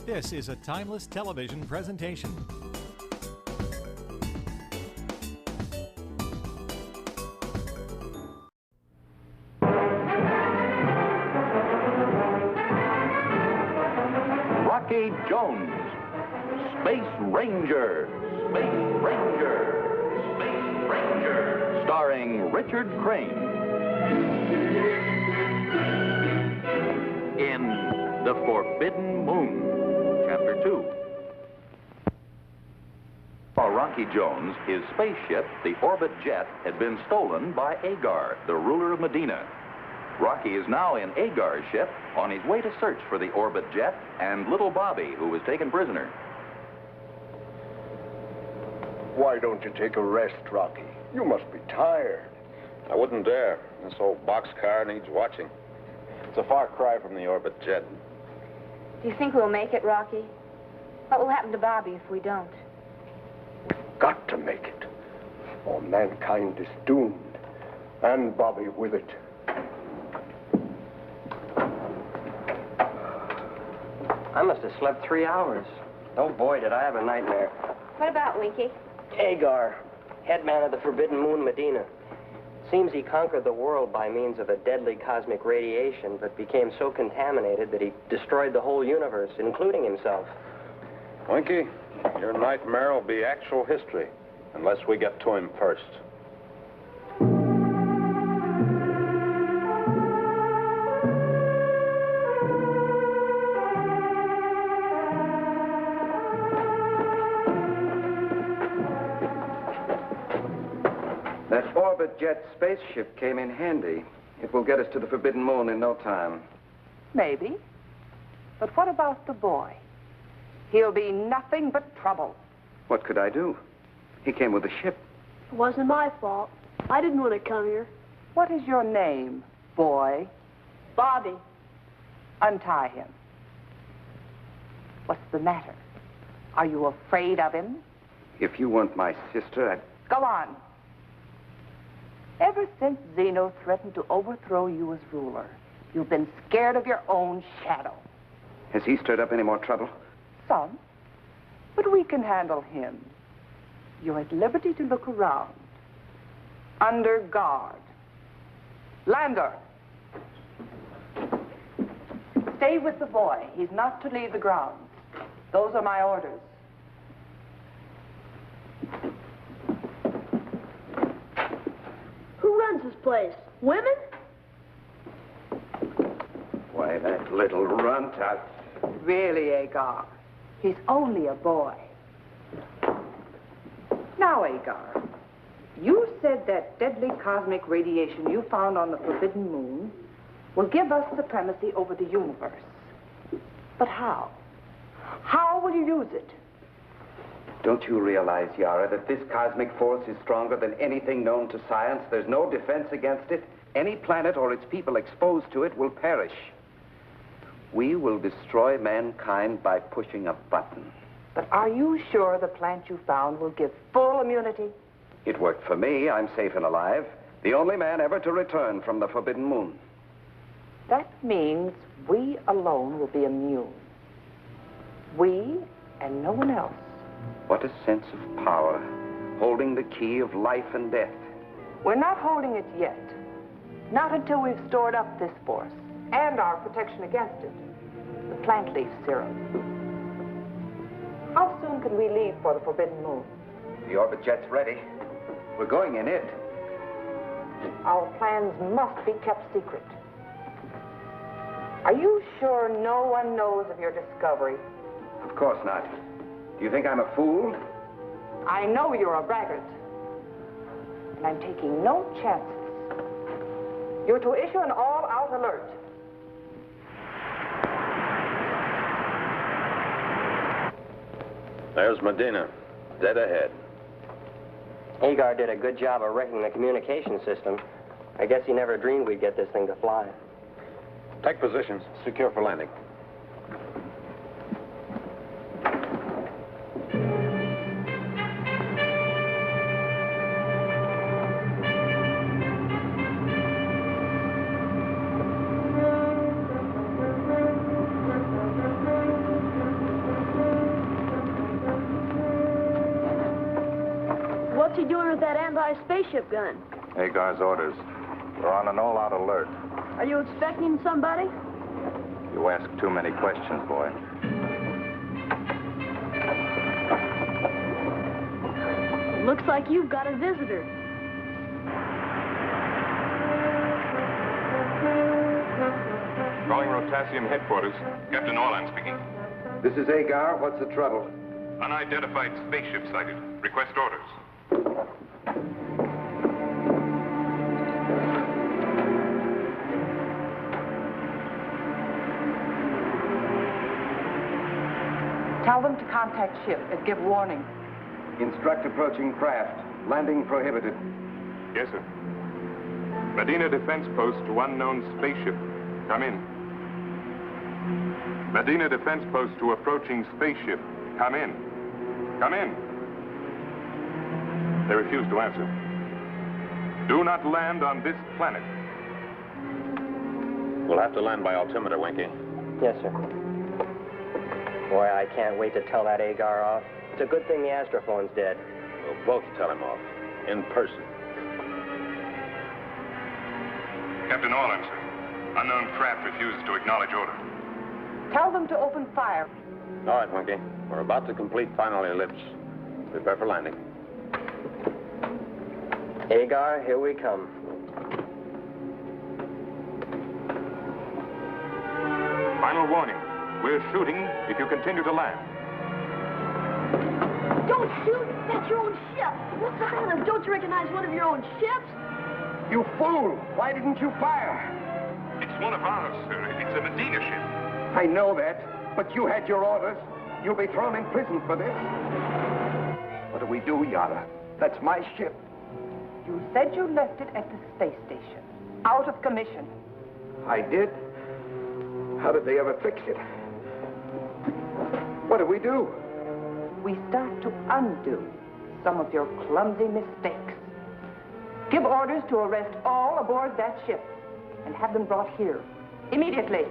This is a timeless television presentation. Rocky Jones, Space Ranger, Space Ranger, Space Ranger, starring Richard Crane. In The Forbidden Moon, Chapter 2. While Rocky Jones, his spaceship, the Orbit Jet, had been stolen by Agar, the ruler of Medina. Rocky is now in Agar's ship on his way to search for the Orbit Jet and little Bobby, who was taken prisoner. Why don't you take a rest, Rocky? You must be tired. I wouldn't dare. This old boxcar needs watching. It's a far cry from the Orbit Jet. Do you think we'll make it, Rocky? What will happen to Bobby if we don't? Got to make it. Or mankind is doomed. And Bobby with it. I must have slept 3 hours. Oh, boy, did I have a nightmare. What about Winky? Agar, headman of the Forbidden Moon, Medina. Seems he conquered the world by means of a deadly cosmic radiation, but became so contaminated that he destroyed the whole universe, including himself. Winky, your nightmare will be actual history, unless we get to him first. That Orbit Jet spaceship came in handy. It will get us to the Forbidden Moon in no time. Maybe. But what about the boy? He'll be nothing but trouble. What could I do? He came with the ship. It wasn't my fault. I didn't want to come here. What is your name, boy? Bobby. Untie him. What's the matter? Are you afraid of him? If you weren't my sister, I'd... Go on. Ever since Zeno threatened to overthrow you as ruler, you've been scared of your own shadow. Has he stirred up any more trouble? Some. But we can handle him. You're at liberty to look around. Under guard. Lander. Stay with the boy. He's not to leave the grounds. Those are my orders. Who runs this place? Women? Why, that little runt, Really, Agar, he's only a boy. Now, Agar, you said that deadly cosmic radiation you found on the Forbidden Moon will give us supremacy over the universe. But how? How will you use it? Don't you realize, Yara, that this cosmic force is stronger than anything known to science? There's no defense against it. Any planet or its people exposed to it will perish. We will destroy mankind by pushing a button. But are you sure the plant you found will give full immunity? It worked for me. I'm safe and alive. The only man ever to return from the Forbidden Moon. That means we alone will be immune. We and no one else. What a sense of power, holding the key of life and death. We're not holding it yet. Not until we've stored up this force and our protection against it. The plant leaf serum. How soon can we leave for the Forbidden Moon? The Orbit Jet's ready. We're going in it. Our plans must be kept secret. Are you sure no one knows of your discovery? Of course not. Do you think I'm a fool? I know you're a braggart. And I'm taking no chances. You're to issue an all-out alert. There's Medina, dead ahead. Agar did a good job of wrecking the communication system. I guess he never dreamed we'd get this thing to fly. Take positions. Secure for landing. he doing with that anti-spaceship gun? Agar's orders. We're on an all-out alert. Are you expecting somebody? You ask too many questions, boy. Looks like you've got a visitor. Calling Rotasium headquarters. Captain Orlan speaking. This is Agar. What's the trouble? Unidentified spaceship sighted. Request orders. Tell them to contact ship and give warning. Instruct approaching craft. Landing prohibited. Yes, sir. Medina Defense Post to unknown spaceship. Come in. Medina Defense Post to approaching spaceship. Come in. Come in. They refuse to answer. Do not land on this planet. We'll have to land by altimeter, Winky. Yes, sir. Boy, I can't wait to tell that Agar off. It's a good thing the astrophone's dead. We'll both tell him off. In person. Captain Orlan, sir. Unknown craft refuses to acknowledge order. Tell them to open fire. All right, Winky. We're about to complete final ellipse. Prepare for landing. Agar, here we come. Final warning. We're shooting if you continue to land. Don't shoot! That's your own ship! What's the matter? Don't you recognize one of your own ships? You fool! Why didn't you fire? It's one of ours, sir. It's a Medina ship. I know that, but you had your orders. You'll be thrown in prison for this. What do we do, Yara? That's my ship. You said you left it at the space station, out of commission. I did? How did they ever fix it? What do we do? We start to undo some of your clumsy mistakes. Give orders to arrest all aboard that ship and have them brought here immediately.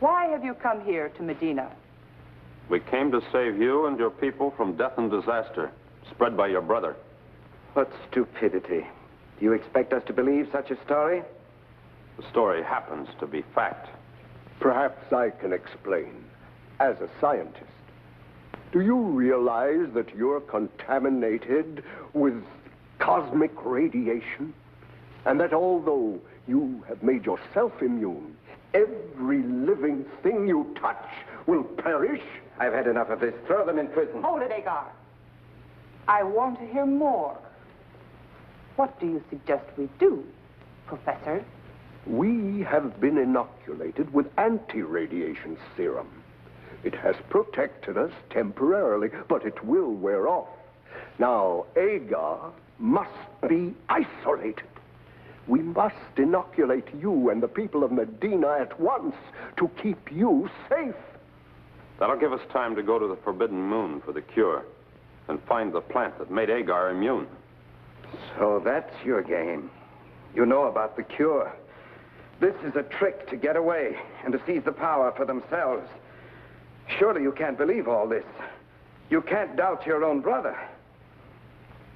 Why have you come here to Medina? We came to save you and your people from death and disaster, spread by your brother. What stupidity. Do you expect us to believe such a story? The story happens to be fact. Perhaps I can explain. As a scientist, do you realize that you're contaminated with cosmic radiation? And that although you have made yourself immune, every living thing you touch will perish? I've had enough of this. Throw them in prison. Hold it, Agar. I want to hear more. What do you suggest we do, Professor? We have been inoculated with anti-radiation serum. It has protected us temporarily, but it will wear off. Now, Agar must be isolated. We must inoculate you and the people of Medina at once to keep you safe. That'll give us time to go to the Forbidden Moon for the cure and find the plant that made Agar immune. So that's your game. You know about the cure. This is a trick to get away and to seize the power for themselves. Surely you can't believe all this. You can't doubt your own brother.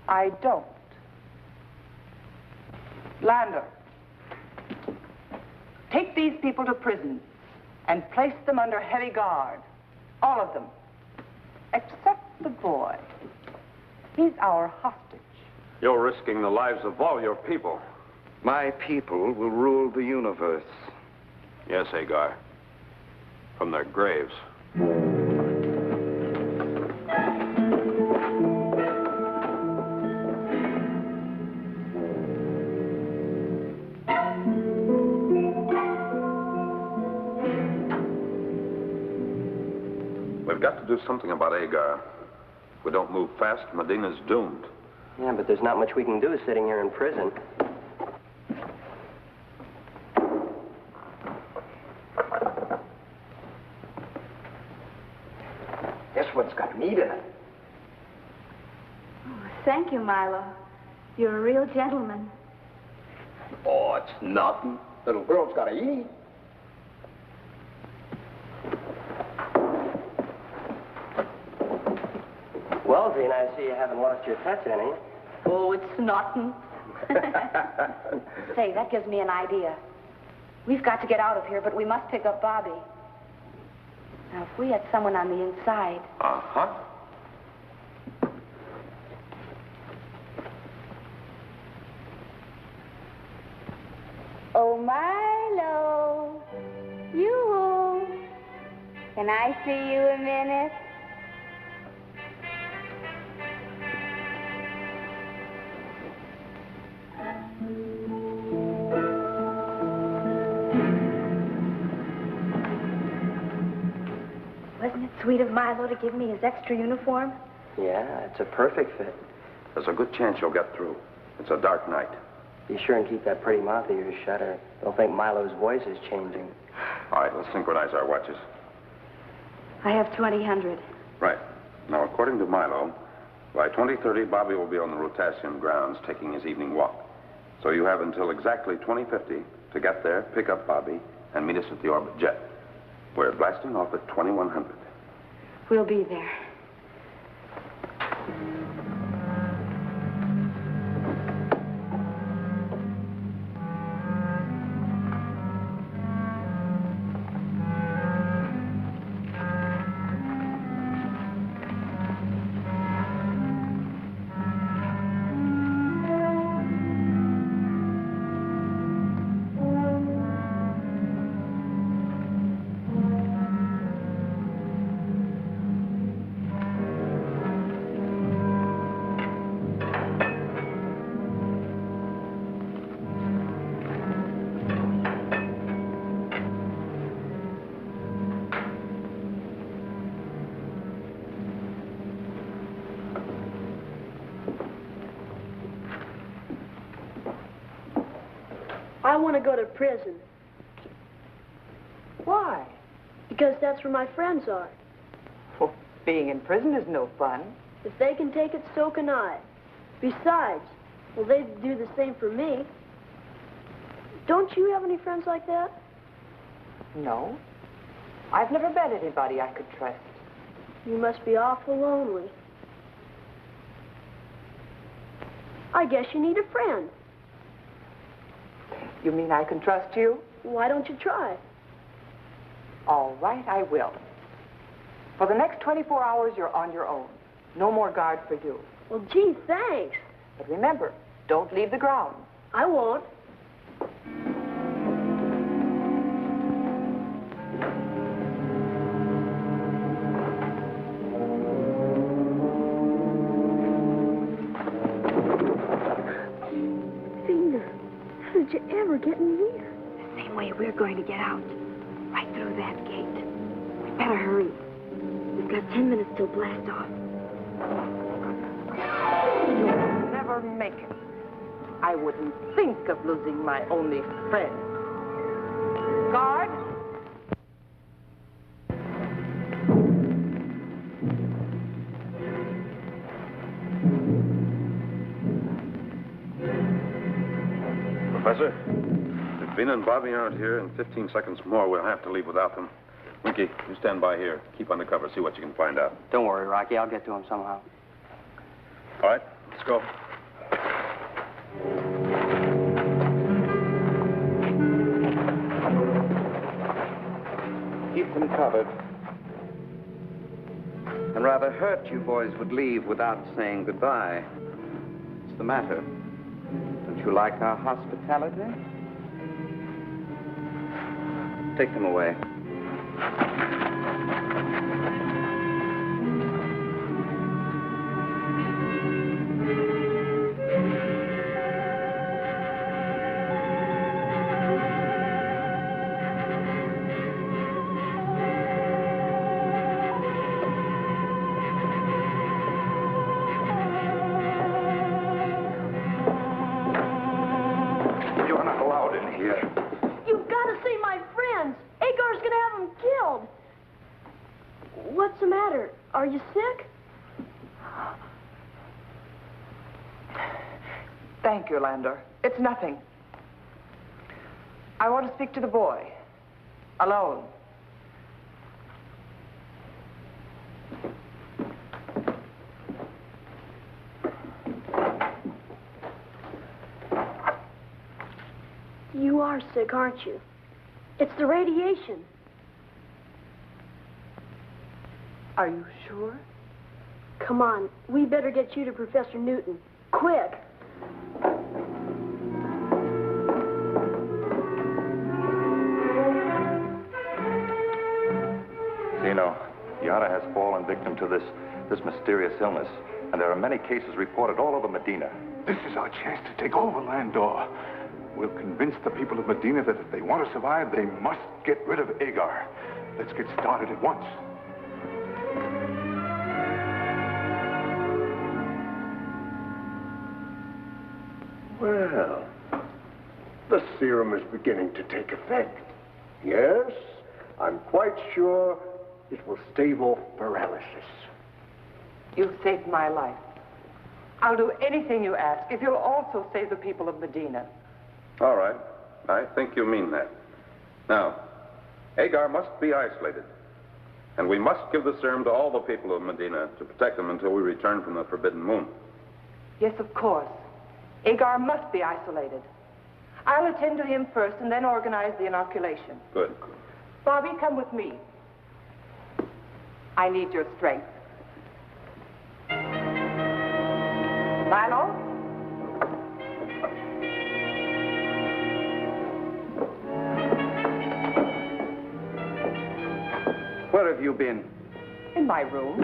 I don't. Lander, take these people to prison and place them under heavy guard. All of them. Except the boy. He's our hostage. You're risking the lives of all your people. My people will rule the universe. Yes, Agar. From their graves. We've got to do something about Agar. If we don't move fast, Medina's doomed. Yeah, but there's not much we can do sitting here in prison. This one's got meat in it. Oh, thank you, Milo. You're a real gentleman. Oh, it's nothing. Little girl's got to eat. Well, Dean, I see you haven't lost your touch any. Oh, it's nothing. Say, that gives me an idea. We've got to get out of here, but we must pick up Bobby. Now, if we had someone on the inside... Uh-huh. Oh, Milo, you. Can I see you a minute? Wasn't it sweet of Milo to give me his extra uniform? Yeah, it's a perfect fit. There's a good chance you'll get through. It's a dark night. Be sure and keep that pretty mouth of yours shut, or they'll think Milo's voice is changing. All right, let's synchronize our watches. I have 2000. Right. Now, according to Milo, by 2030, Bobby will be on the Rotasium grounds taking his evening walk. So you have until exactly 2050 to get there, pick up Bobby, and meet us at the orbit jet. We're blasting off at 2100. We'll be there. I want to go to prison. Why? Because that's where my friends are. Well, being in prison is no fun. If they can take it, so can I. Besides, well, they'd do the same for me. Don't you have any friends like that? No. I've never met anybody I could trust. You must be awful lonely. I guess you need a friend. You mean I can trust you? Why don't you try? All right, I will. For the next 24 hours, you're on your own. No more guard for you. Well, gee, thanks. But remember, don't leave the ground. I won't. How did you ever get in here? The same way we're going to get out. Right through that gate. We better hurry. We've got 10 minutes till blast off. You'll never make it. I wouldn't think of losing my only friend. Guard! Professor, if Vina and Bobby aren't here, in 15 seconds more, we'll have to leave without them. Winky, you stand by here. Keep under cover. See what you can find out. Don't worry, Rocky. I'll get to him somehow. All right, let's go. Keep them covered. And rather hurt you boys would leave without saying goodbye. What's the matter? Don't you like our hospitality? Take them away. You're not allowed in here. You've got to see my friends. Agar's going to have them killed. What's the matter? Are you sick? Thank you, Lander. It's nothing. I want to speak to the boy. Alone. You are sick, aren't you? It's the radiation. Are you sure? Come on, we better get you to Professor Newton. Quick! Zeno, Yara has fallen victim to this mysterious illness, and there are many cases reported all over Medina. This is our chance to take over Landor. We'll convince the people of Medina that if they want to survive, they must get rid of Agar. Let's get started at once. Well, the serum is beginning to take effect. Yes, I'm quite sure it will stave off paralysis. You've saved my life. I'll do anything you ask if you'll also save the people of Medina. All right. I think you mean that. Now, Agar must be isolated. And we must give the serum to all the people of Medina to protect them until we return from the Forbidden Moon. Yes, of course. Agar must be isolated. I'll attend to him first and then organize the inoculation. Good. Bobby, come with me. I need your strength. Milo? Where have you been? In my room.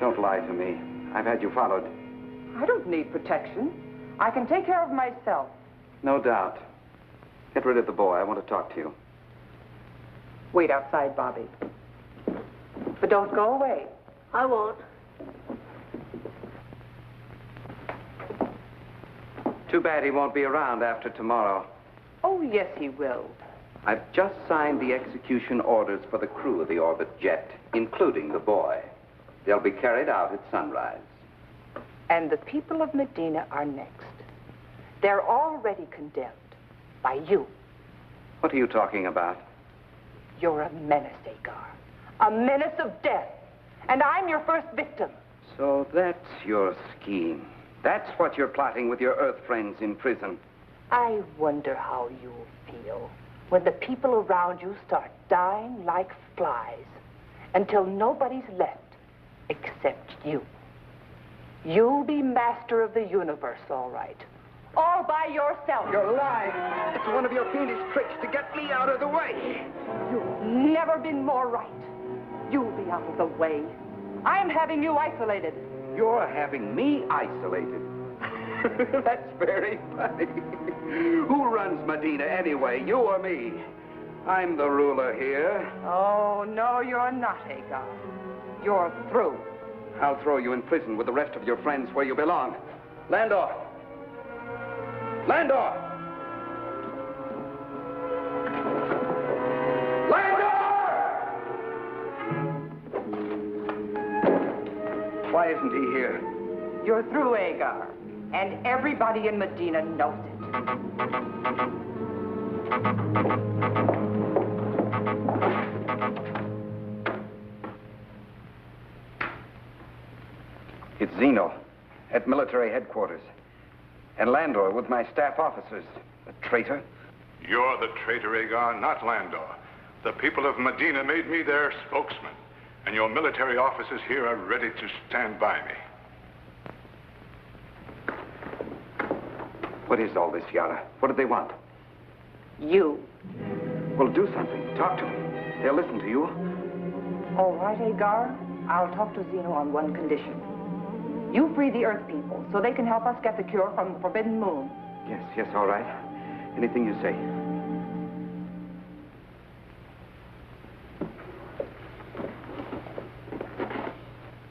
Don't lie to me. I've had you followed. I don't need protection. I can take care of myself. No doubt. Get rid of the boy. I want to talk to you. Wait outside, Bobby. But don't go away. I won't. Too bad he won't be around after tomorrow. Oh, yes, he will. I've just signed the execution orders for the crew of the Orbit jet, including the boy. They'll be carried out at sunrise. And the people of Medina are next. They're already condemned by you. What are you talking about? You're a menace, Agar. A menace of death. And I'm your first victim. So that's your scheme. That's what you're plotting with your Earth friends in prison. I wonder how you'll feel when the people around you start dying like flies until nobody's left except you. You'll be master of the universe, all right. All by yourself. You're lying. It's one of your fiendish tricks to get me out of the way. You've never been more right. You'll be out of the way. I'm having you isolated. You're having me isolated. That's very funny. Who runs Medina anyway, you or me? I'm the ruler here. Oh, no, you're not, Agar. You're through. I'll throw you in prison with the rest of your friends where you belong. Landor! Landor! Landor! Why isn't he here? You're through, Agar. And everybody in Medina knows it. It's Zeno, at military headquarters. And Landor with my staff officers. A traitor? You're the traitor, Agar, not Landor. The people of Medina made me their spokesman, and your military officers here are ready to stand by me. What is all this, Yara? What do they want? You. Well, do something. Talk to them. They'll listen to you. All right, Agar. I'll talk to Zeno on one condition. You free the Earth people so they can help us get the cure from the Forbidden Moon. Yes, all right. Anything you say.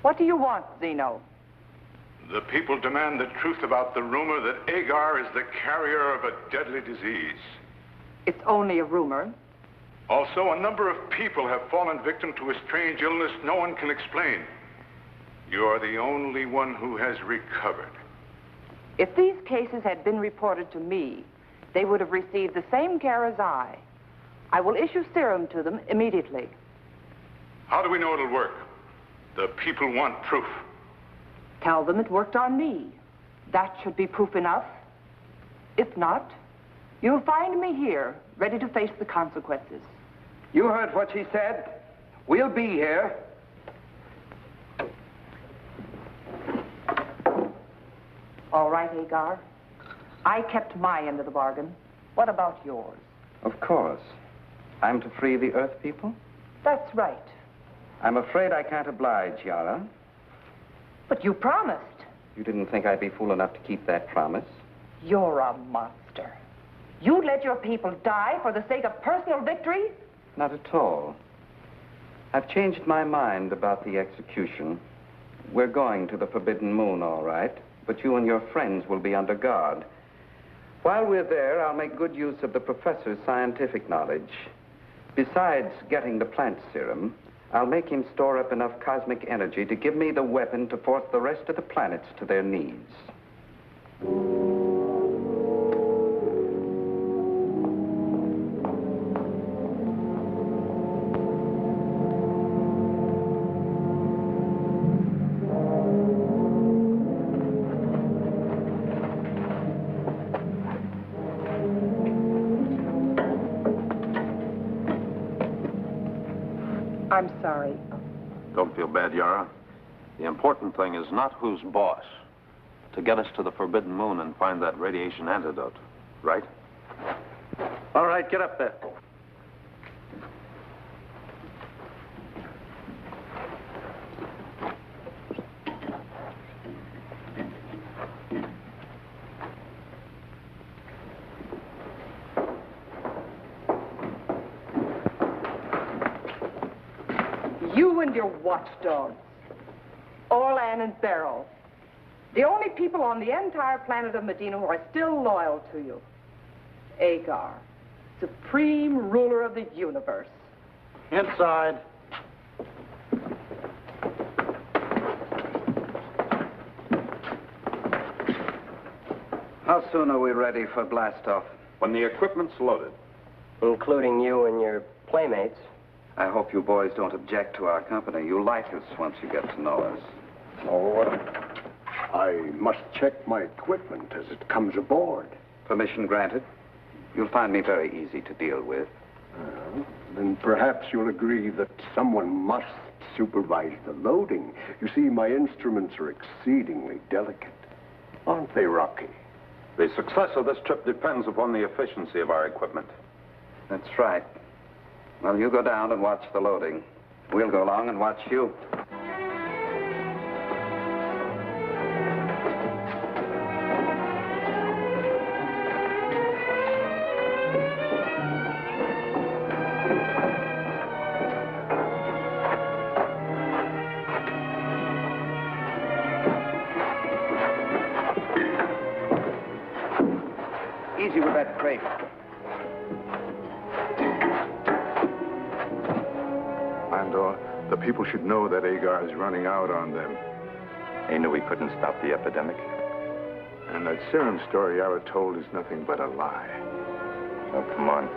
What do you want, Zeno? The people demand the truth about the rumor that Agar is the carrier of a deadly disease. It's only a rumor. Also, a number of people have fallen victim to a strange illness no one can explain. You're the only one who has recovered. If these cases had been reported to me, they would have received the same care as I. I will issue serum to them immediately. How do we know it'll work? The people want proof. Tell them it worked on me. That should be proof enough. If not, you'll find me here, ready to face the consequences. You heard what she said. We'll be here. All right, Agar. I kept my end of the bargain. What about yours? Of course. I'm to free the Earth people? That's right. I'm afraid I can't oblige, Yara. But you promised. You didn't think I'd be fool enough to keep that promise? You're a monster. You'd let your people die for the sake of personal victory? Not at all. I've changed my mind about the execution. We're going to the Forbidden Moon, all right, but you and your friends will be under guard. While we're there, I'll make good use of the professor's scientific knowledge. Besides getting the plant serum, I'll make him store up enough cosmic energy to give me the weapon to force the rest of the planets to their knees. I'm sorry. Don't feel bad, Yara. The important thing is not who's boss. To get us to the Forbidden Moon and find that radiation antidote, right? All right, get up there. You and your watchdogs, Orlan and Beryl, the only people on the entire planet of Medina who are still loyal to you. Agar, supreme ruler of the universe. Inside. How soon are we ready for blastoff? When the equipment's loaded. Including you and your playmates. I hope you boys don't object to our company. You'll like us once you get to know us. Oh, I must check my equipment as it comes aboard. Permission granted. You'll find me very easy to deal with. Then perhaps you'll agree that someone must supervise the loading. You see, my instruments are exceedingly delicate. Aren't they, Rocky? The success of this trip depends upon the efficiency of our equipment. That's right. Well, you go down and watch the loading. We'll go along and watch you. Easy with that crate. The people should know that Agar is running out on them. He knew we couldn't stop the epidemic. And that serum story Yara told is nothing but a lie. Oh, come on.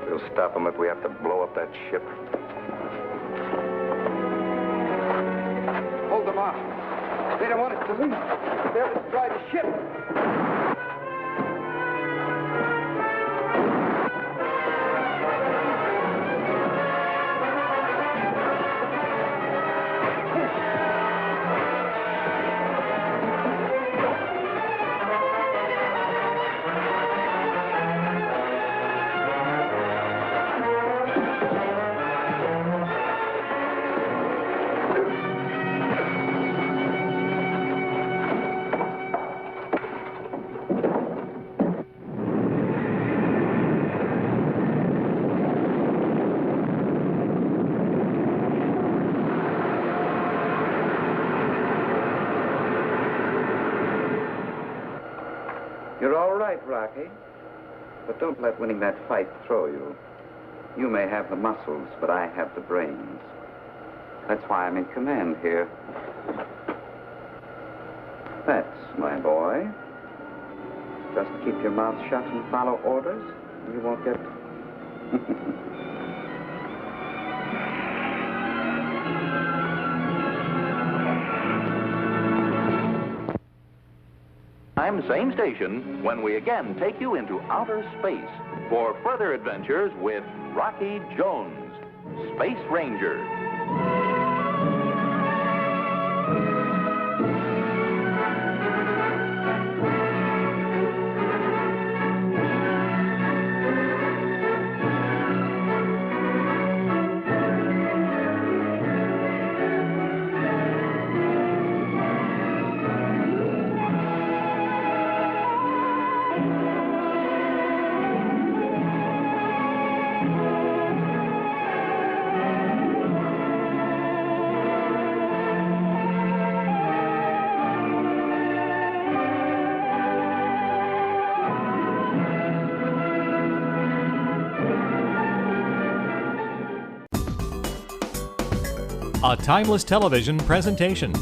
We'll stop them if we have to blow up that ship. Hold them off. They don't want us to leave. They'll destroy the ship. You're all right, Rocky. But don't let winning that fight throw you. You may have the muscles, but I have the brains. That's why I'm in command here. That's my boy. Just keep your mouth shut and follow orders. You won't get... Time, same station, when we again take you into outer space for further adventures with Rocky Jones, Space Ranger. A timeless television presentation.